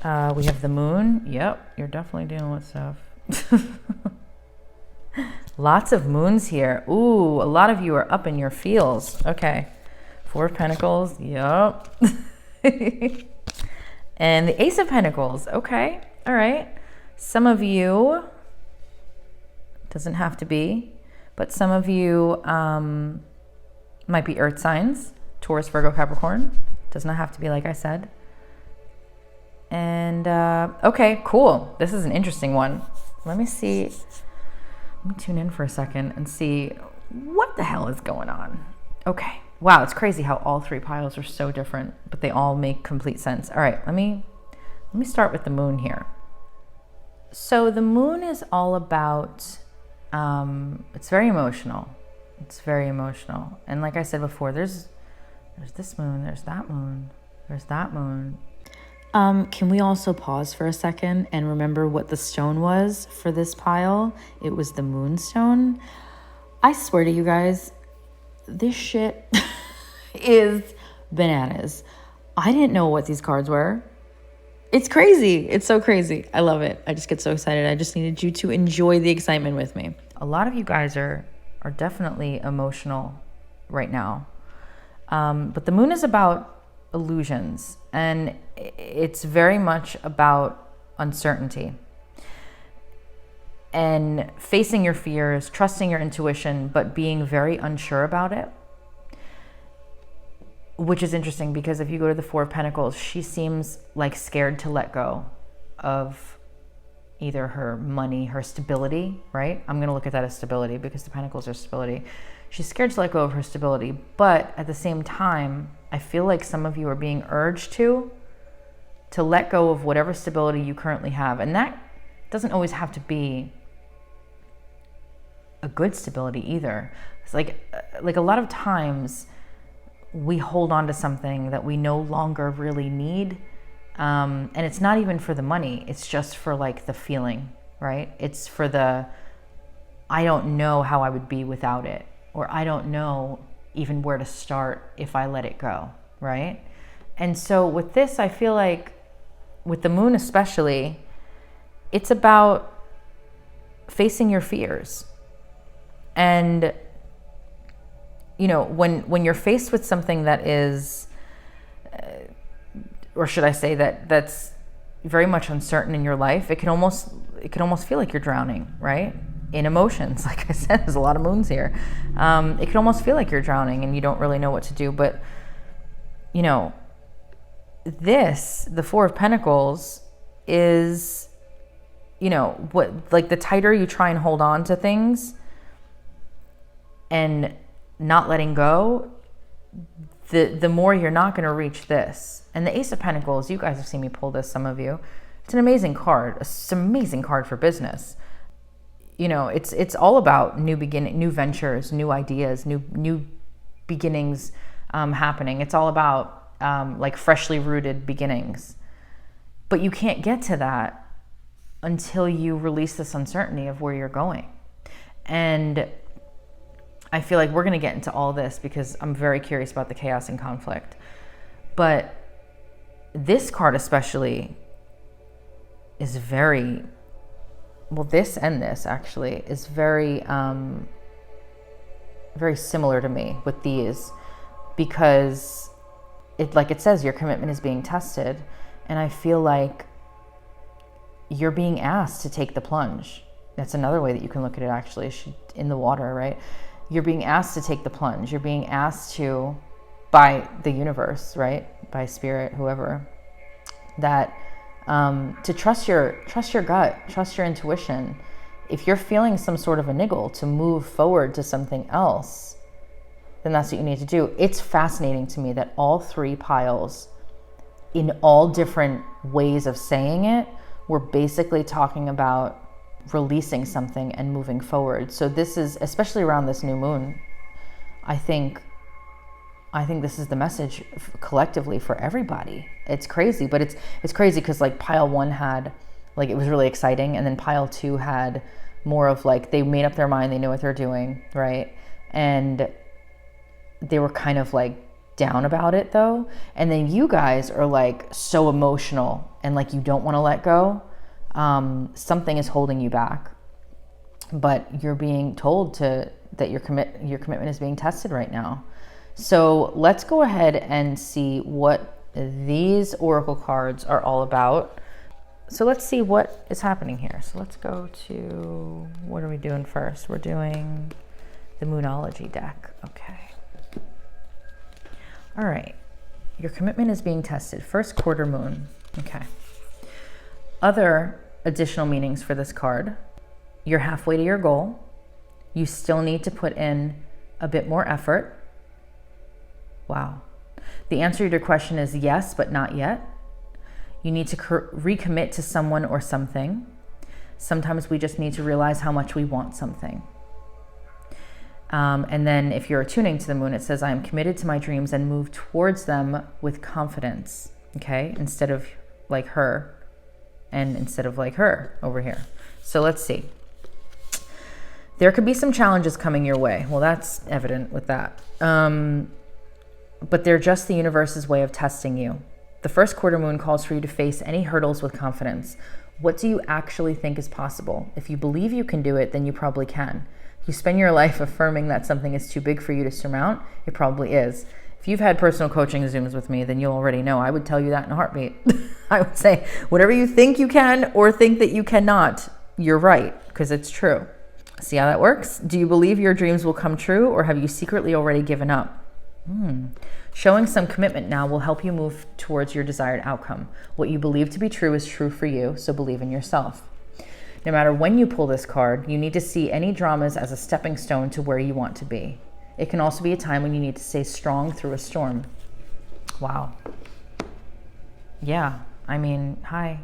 [SPEAKER 1] We have the moon. Yep, you're definitely dealing with stuff. Lots of moons here. Ooh, a lot of you are up in your feels. Okay. 4 of Pentacles. Yep. And the Ace of Pentacles. Okay. All right. Some of you, doesn't have to be, but some of you might be earth signs. Taurus, Virgo, Capricorn. Does not have to be, like I said. And okay, cool. This is an interesting one. Let me see. Let me tune in for a second and see what the hell is going on. Okay, Wow, it's crazy how all three piles are so different, but they all make complete sense. All right, let me start with the moon here. So the moon is all about, it's very emotional. It's very emotional. And like I said before, there's this moon, there's that moon, there's that moon. Can we also pause for a second and remember what the stone was for this pile? It was the moonstone. I swear to you guys, this shit is bananas. I didn't know what these cards were. It's crazy. It's so crazy. I love it. I just get so excited. I just needed you to enjoy the excitement with me. A lot of you guys are definitely emotional right now. But the moon is about illusions, and it's very much about uncertainty and facing your fears, trusting your intuition, but being very unsure about it. Which is interesting because if you go to the Four of Pentacles, she seems like scared to let go of either her money, her stability, right? I'm going to look at that as stability because the Pentacles are stability. She's scared to let go of her stability, but at the same time, I feel like some of you are being urged to let go of whatever stability you currently have. And that doesn't always have to be a good stability either. It's like a lot of times we hold on to something that we no longer really need. And it's not even for the money. It's just for like the feeling, right? It's for the, I don't know how I would be without it. Or I don't know even where to start if I let it go, right? And so with this, I feel like with the moon especially, it's about facing your fears. And, you know, when you're faced with something that is, or should I say that's very much uncertain in your life, it can almost feel like you're drowning, right? In emotions. Like I said, there's a lot of moons here. It can almost feel like you're drowning and you don't really know what to do. But, you know, the Four of Pentacles is, you know, what, like the tighter you try and hold on to things and not letting go, the more you're not going to reach this. And the Ace of Pentacles, you guys have seen me pull this, some of you. It's an amazing card. It's an amazing card for business. You know, it's all about new ventures, new ideas, new beginnings happening. It's all about like freshly rooted beginnings. But you can't get to that until you release this uncertainty of where you're going. And I feel like we're going to get into all this because I'm very curious about the chaos and conflict. But this card especially is very, well, this and this actually is very, very similar to me with these, because like it says, your commitment is being tested. And I feel like you're being asked to take the plunge. That's another way that you can look at it actually, in the water, right? You're being asked to take the plunge. You're being asked to, by the universe, right? By spirit, whoever, that to trust your gut, trust your intuition. If you're feeling some sort of a niggle to move forward to something else, then that's what you need to do. It's fascinating to me that all three piles, in all different ways of saying it, we're basically talking about releasing something and moving forward. So this is, especially around this new moon, I think this is the message collectively for everybody. It's crazy, but it's crazy because like pile one had, like, it was really exciting, and then pile two had more of like, they made up their mind, they know what they're doing, right? And they were kind of like down about it though. And then you guys are like so emotional and like you don't want to let go. Something is holding you back, but you're being told that your commitment is being tested right now. So let's go ahead and see what these oracle cards are all about. So let's see what is happening here. So let's go to, what are we doing first? We're doing the Moonology deck. Okay. All right. Your commitment is being tested. First quarter moon. Okay. Other additional meanings for this card. You're halfway to your goal. You still need to put in a bit more effort. Wow. The answer to your question is yes, but not yet. You need to recommit to someone or something. Sometimes we just need to realize how much we want something. And then if you're attuning to the moon, it says, I am committed to my dreams and move towards them with confidence. Okay? Instead of like her, and instead of like her over here. So let's see. There could be some challenges coming your way. Well, that's evident with that. But they're just the universe's way of testing you. The first quarter moon calls for you to face any hurdles with confidence. What do you actually think is possible? If you believe you can do it, then you probably can. If you spend your life affirming that something is too big for you to surmount, it probably is. If you've had personal coaching Zooms with me, then you'll already know. I would tell you that in a heartbeat. I would say, whatever you think you can or think that you cannot, you're right, because it's true. See how that works? Do you believe your dreams will come true, or have you secretly already given up? Showing some commitment now will help you move towards your desired outcome. What you believe to be true is true for you, so believe in yourself. No matter when you pull this card, you need to see any dramas as a stepping stone to where you want to be. It can also be a time when you need to stay strong through a storm. Wow. Yeah, I mean, hi.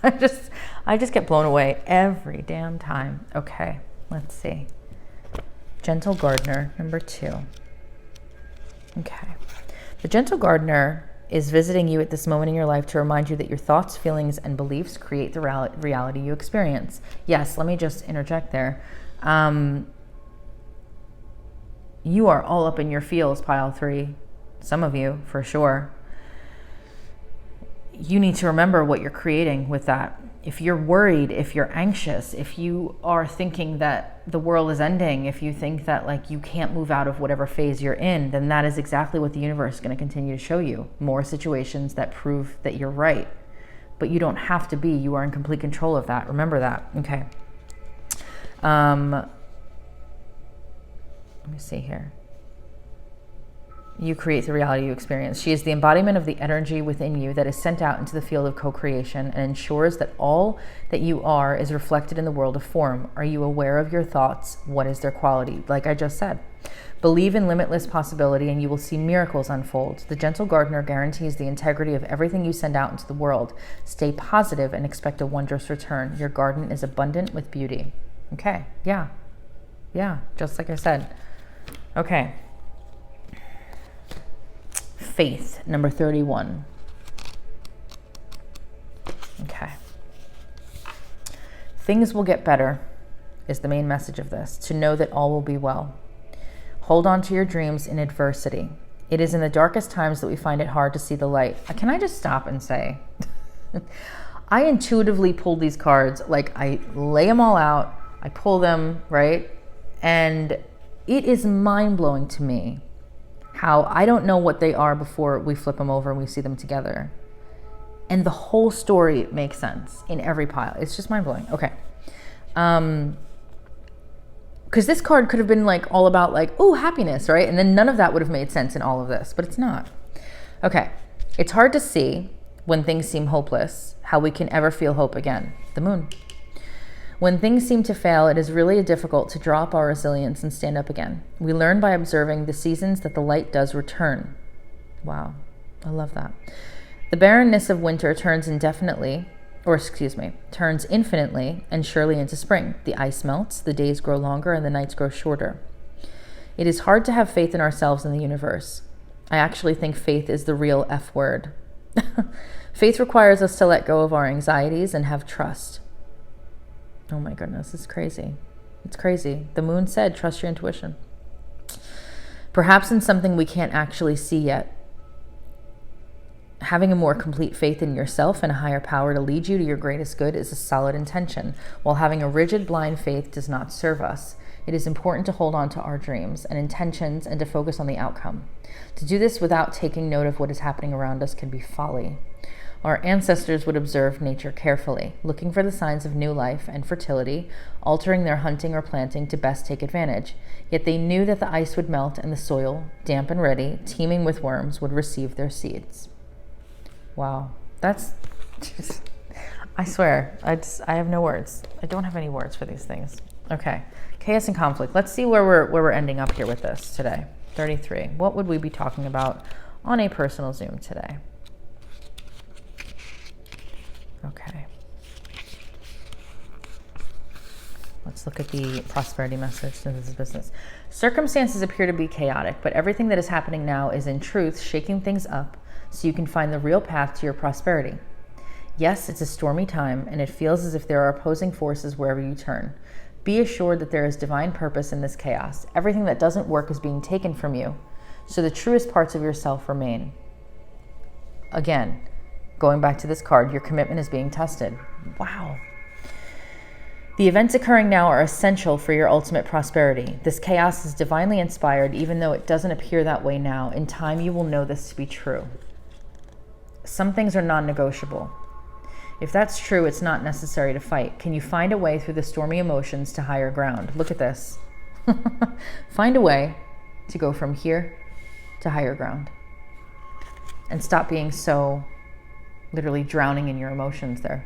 [SPEAKER 1] I just get blown away every damn time. Okay, let's see. Gentle Gardener, number 2. Okay. The Gentle Gardener is visiting you at this moment in your life to remind you that your thoughts, feelings, and beliefs create the reality you experience. Yes, let me just interject there. You are all up in your feels, pile 3. Some of you, for sure. You need to remember what you're creating with that. If you're worried, if you're anxious, if you are thinking that the world is ending, if you think that like you can't move out of whatever phase you're in, then that is exactly what the universe is going to continue to show you. More situations that prove that you're right. But you don't have to be. You are in complete control of that. Remember that. Okay. Let me see here. You create the reality you experience. She is the embodiment of the energy within you that is sent out into the field of co-creation and ensures that all that you are is reflected in the world of form. Are you aware of your thoughts? What is their quality? Like I just said, believe in limitless possibility and you will see miracles unfold. The Gentle Gardener guarantees the integrity of everything you send out into the world. Stay positive and expect a wondrous return. Your garden is abundant with beauty. Okay, yeah, just like I said. Okay. Faith, number 31. Okay. Things will get better is the main message of this. To know that all will be well. Hold on to your dreams in adversity. It is in the darkest times that we find it hard to see the light. Can I just stop and say, I intuitively pulled these cards, like I lay them all out, I pull them, right? And it is mind-blowing to me how I don't know what they are before we flip them over and we see them together. And the whole story makes sense in every pile. It's just mind-blowing. Okay. Because this card could have been like all about like, oh, happiness, right? And then none of that would have made sense in all of this, but it's not. Okay. It's hard to see when things seem hopeless, how we can ever feel hope again. The moon. When things seem to fail, it is really difficult to draw up our resilience and stand up again. We learn by observing the seasons that the light does return. Wow, I love that. The barrenness of winter turns infinitely and surely into spring. The ice melts, the days grow longer, and the nights grow shorter. It is hard to have faith in ourselves and the universe. I actually think faith is the real F word. Faith requires us to let go of our anxieties and have trust. Oh my goodness, it's crazy. It's crazy. The moon said, trust your intuition. Perhaps in something we can't actually see yet. Having a more complete faith in yourself and a higher power to lead you to your greatest good is a solid intention, while having a rigid, blind faith does not serve us. It is important to hold on to our dreams and intentions and to focus on the outcome. To do this without taking note of what is happening around us can be folly. Our ancestors would observe nature carefully, looking for the signs of new life and fertility, altering their hunting or planting to best take advantage. Yet they knew that the ice would melt and the soil, damp and ready, teeming with worms, would receive their seeds. Wow, that's just, I swear, I have no words. I don't have any words for these things. Okay, chaos and conflict. Let's see where we're ending up here with this today. 33. What would we be talking about on a personal Zoom today? Okay. Let's look at the prosperity message since this is business. Circumstances appear to be chaotic, but everything that is happening now is in truth shaking things up so you can find the real path to your prosperity. Yes, it's a stormy time, and it feels as if there are opposing forces wherever you turn. Be assured that there is divine purpose in this chaos. Everything that doesn't work is being taken from you, so the truest parts of yourself remain. Again, going back to this card, your commitment is being tested. Wow. The events occurring now are essential for your ultimate prosperity. This chaos is divinely inspired, even though it doesn't appear that way now. In time, you will know this to be true. Some things are non-negotiable. If that's true, it's not necessary to fight. Can you find a way through the stormy emotions to higher ground? Look at this. Find a way to go from here to higher ground. And stop being so literally drowning in your emotions there.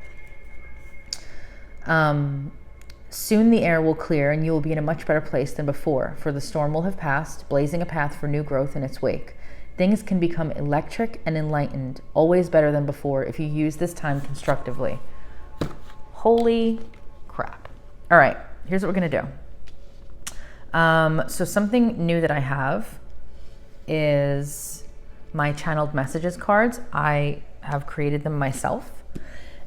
[SPEAKER 1] Soon the air will clear and you will be in a much better place than before, for the storm will have passed, blazing a path for new growth in its wake. Things can become electric and enlightened, always better than before if you use this time constructively. Holy crap. All right, here's what we're going to do. So something new that I have is my channeled messages cards. I have created them myself.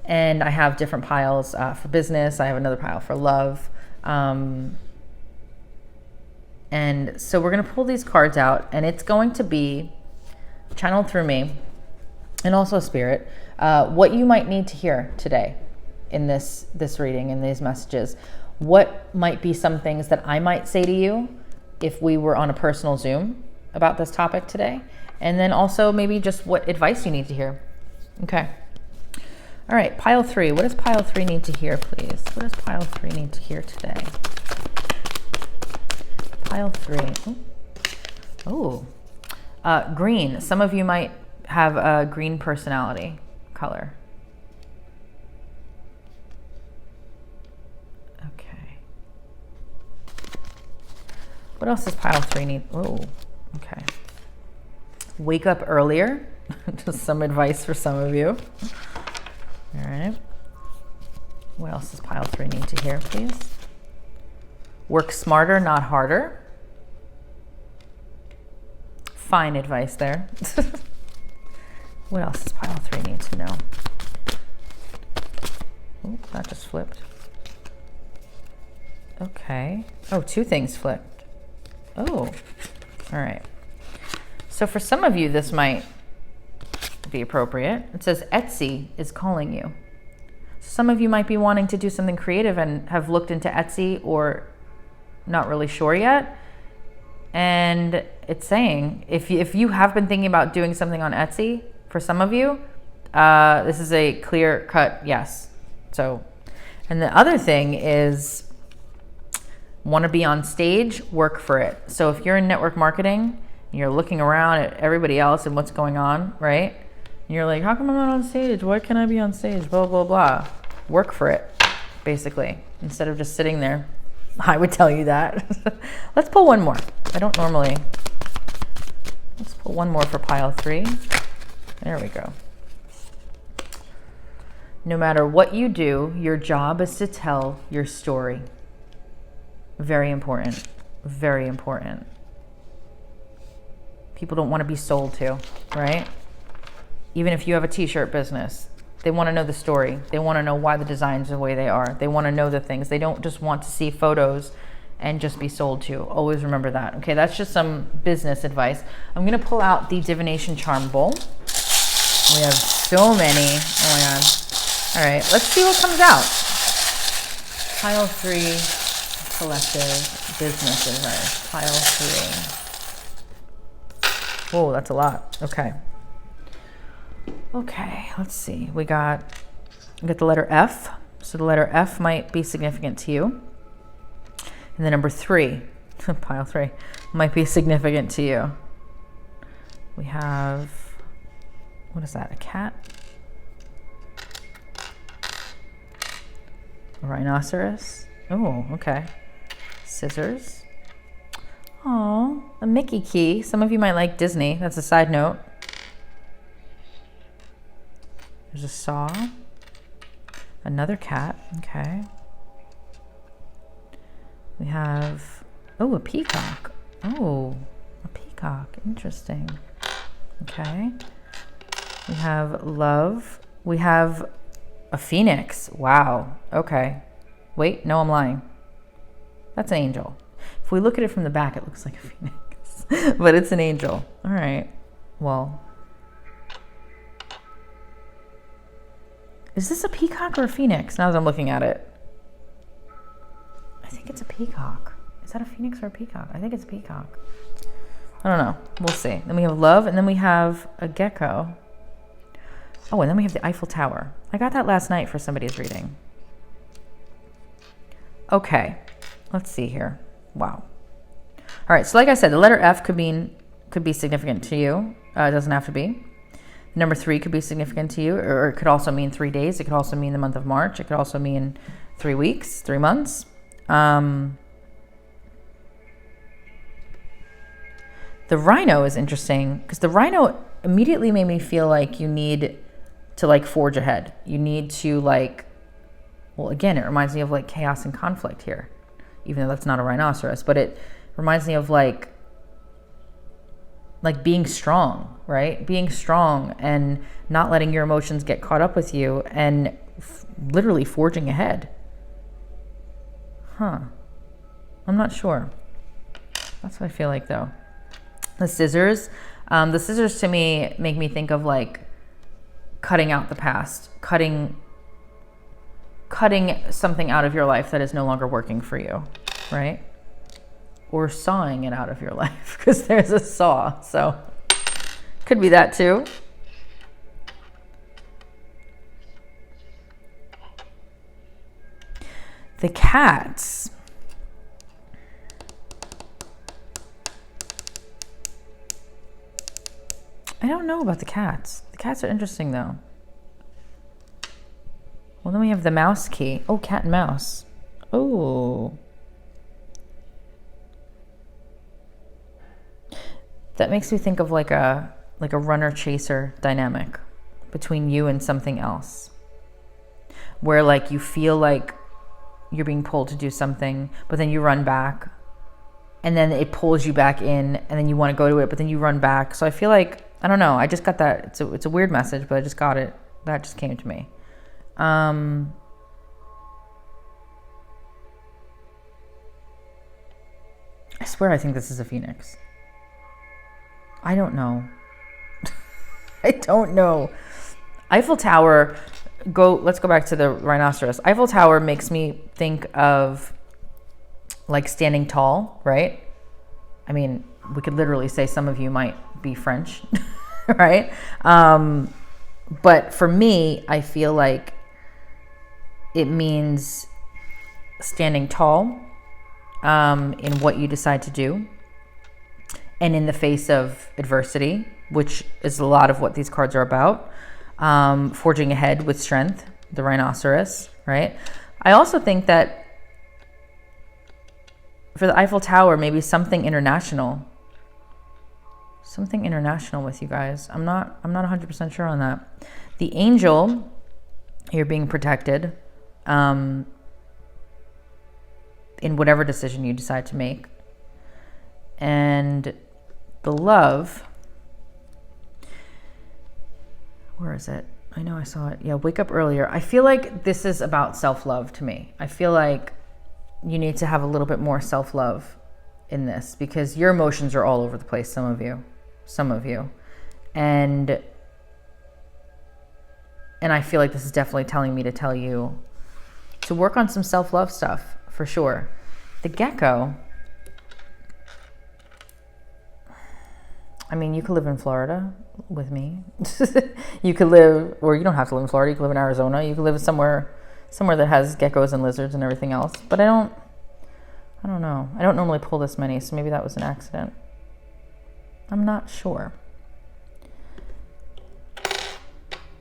[SPEAKER 1] And I have different piles for business. I have another pile for love. And so we're going to pull these cards out, and it's going to be channeled through me and also spirit, what you might need to hear today in this reading, in these messages. What might be some things that I might say to you if we were on a personal Zoom about this topic today. And then also maybe just what advice you need to hear. Okay. All right, pile 3. What does pile 3 need to hear, please? What does pile 3 need to hear today? Pile 3. Oh, green. Some of you might have a green personality color. Okay. What else does pile 3 need? Oh, okay. Wake up earlier. Just some advice for some of you. All right. What else does pile 3 need to hear, please? Work smarter, not harder. Fine advice there. What else does pile 3 need to know? Oh, that just flipped. Okay. Oh, 2 things flipped. Oh, all right. So for some of you, this might be appropriate. It says Etsy is calling you. Some of you might be wanting to do something creative and have looked into Etsy or not really sure yet. And it's saying, if you have been thinking about doing something on Etsy, for some of you, this is a clear-cut yes. So, and the other thing is, want to be on stage, work for it. So if you're in network marketing, and you're looking around at everybody else and what's going on, right? And you're like, how come I'm not on stage? Why can't I be on stage? Blah, blah, blah. Work for it, basically, instead of just sitting there. I would tell you that. Let's pull one more. I don't normally. Let's pull one more for pile 3. There we go. No matter what you do, your job is to tell your story. Very important. Very important. People don't want to be sold to, right? Even if you have a t-shirt business, they want to know the story. They want to know why the designs are the way they are. They want to know the things. They don't just want to see photos and just be sold to. Always remember that. Okay, that's just some business advice. I'm going to pull out the divination charm bowl. We have so many. Oh my God. All right, let's see what comes out. Pile 3, collective business advice. Pile 3. Oh, that's a lot. Okay. Okay, let's see. We got the letter F. So the letter F might be significant to you. And the number 3, pile 3, might be significant to you. We have, what is that, a cat? A rhinoceros. Oh, okay. Scissors. Oh, a Mickey key. Some of you might like Disney. That's a side note. There's a saw. Another cat. Okay. We have, oh, a peacock. Oh, a peacock. Interesting. Okay. We have love. We have a phoenix. Wow. Okay. Wait, no, I'm lying. That's an angel. If we look at it from the back, it looks like a phoenix, but it's an angel. All right. Well, is this a peacock or a phoenix? Now that I'm looking at it, I think it's a peacock. Is that a phoenix or a peacock? I think it's a peacock. I don't know. We'll see. Then we have love, and then we have a gecko. Oh, and then we have the Eiffel Tower. I got that last night for somebody's reading. Okay, let's see here. Wow. All right, so like I said, the letter F could be significant to you. It doesn't have to be. Number 3 could be significant to you, or it could also mean 3 days. It could also mean the month of March. It could also mean 3 weeks, 3 months. The rhino is interesting because the rhino immediately made me feel like you need to like forge ahead. You need to like, well, again, it reminds me of like chaos and conflict here, even though that's not a rhinoceros, but it reminds me of like being strong, right? Being strong and not letting your emotions get caught up with you and literally forging ahead. Huh. I'm not sure. That's what I feel like though. The scissors. The scissors to me make me think of like cutting out the past, cutting something out of your life that is no longer working for you, right? Or sawing it out of your life because there's a saw. So could be that too. The cats. I don't know about the cats. The cats are interesting though. Well, then we have the mouse key. Oh, cat and mouse. Oh. That makes me think of like a runner chaser dynamic between you and something else. Where like you feel like you're being pulled to do something, but then you run back and then it pulls you back in and then you want to go to it, but then you run back. So I feel like, I don't know, I just got that. It's a weird message, but I just got it. That just came to me. I swear I think this is a phoenix. I don't know. I don't know. Eiffel Tower, let's go back to the rhinoceros. Eiffel Tower makes me think of like standing tall, right? I mean, we could literally say some of you might be French, right? But for me, I feel like it means standing tall in what you decide to do and in the face of adversity, which is a lot of what these cards are about. Forging ahead with strength, the rhinoceros, right? I also think that for the Eiffel Tower, maybe something international with you guys. I'm not 100% sure on that. The angel, you're being protected in whatever decision you decide to make. And the love, where is it? I know I saw it. Yeah, wake up earlier. I feel like this is about self-love to me. I feel like you need to have a little bit more self-love in this because your emotions are all over the place, some of you. And I feel like this is definitely telling me to tell you to work on some self-love stuff for sure. The gecko, I mean, you could live in Florida with me. You could live, or you don't have to live in Florida. You could live in Arizona. You could live somewhere that has geckos and lizards and everything else. But I don't know. I don't normally pull this many, so maybe that was an accident. I'm not sure.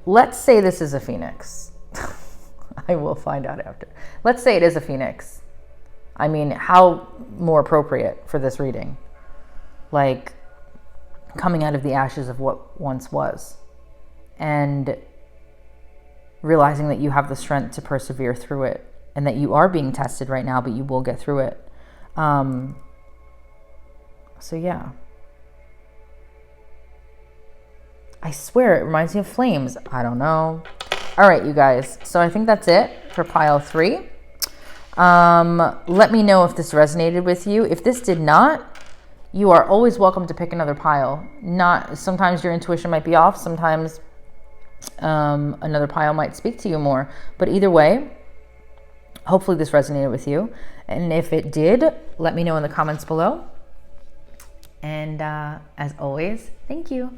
[SPEAKER 1] Let's say this is a phoenix. I will find out after. Let's say it is a phoenix. I mean, how more appropriate for this reading? like coming out of the ashes of what once was, and realizing that you have the strength to persevere through it, and that you are being tested right now, but you will get through it. So yeah. I swear it reminds me of flames. I don't know. All right, you guys. So I think that's it for pile 3. Let me know if this resonated with you. If this did not, you are always welcome to pick another pile. Sometimes your intuition might be off. Sometimes another pile might speak to you more. But either way, hopefully this resonated with you. And if it did, let me know in the comments below. And as always, thank you.